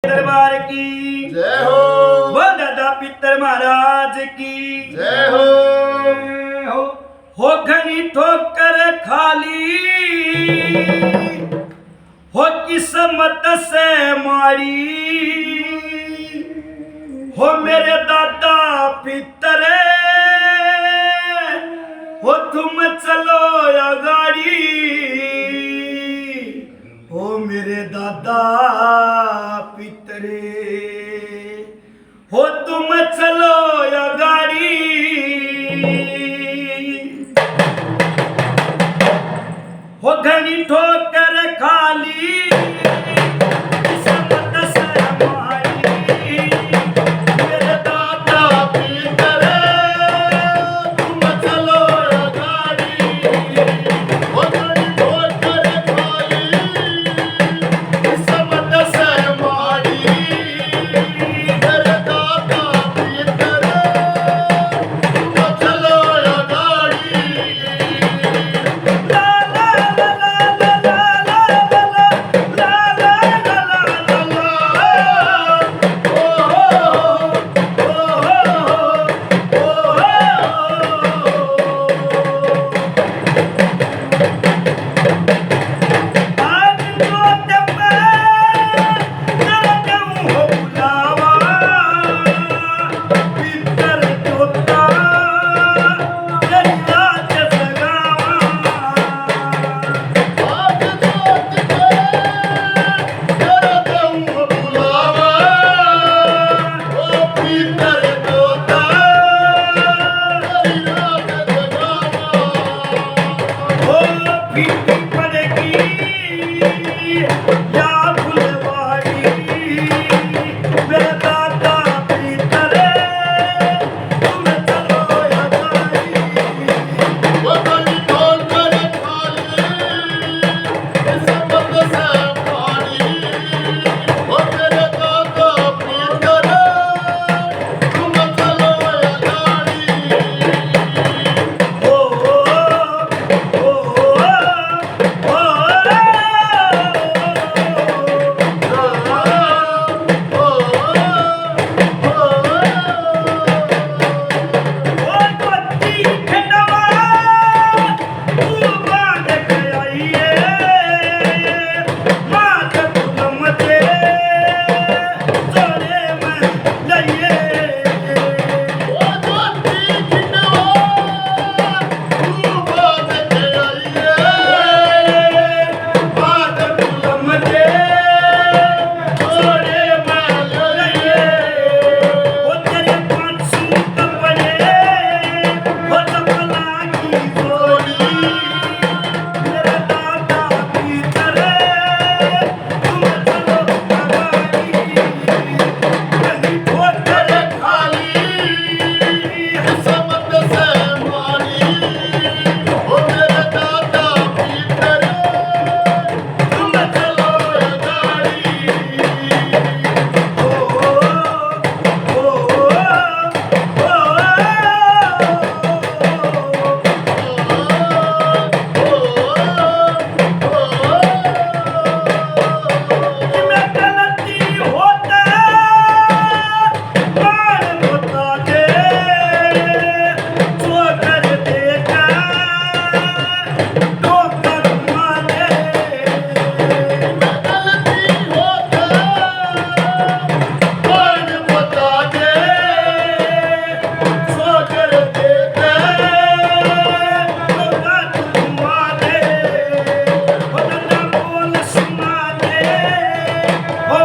दरबार की जय हो। वो दादा पितर महाराज की जय हो। हो घनी ठोकर खाली हो किस्मत से मारी हो मेरे दादा पितरे हो तुम चलो या गाड़ी हो मेरे दादा पितरे हो तुम चलो या गाड़ी हो घनी ठोकर खाली किस्मत से मारी मेरे दादा पितरे तुम चलो या गाड़ी हो घनी ठोकर खाली किस्मत से मारी मेरे दादा पितरे तुम चलो या गाड़ी। हो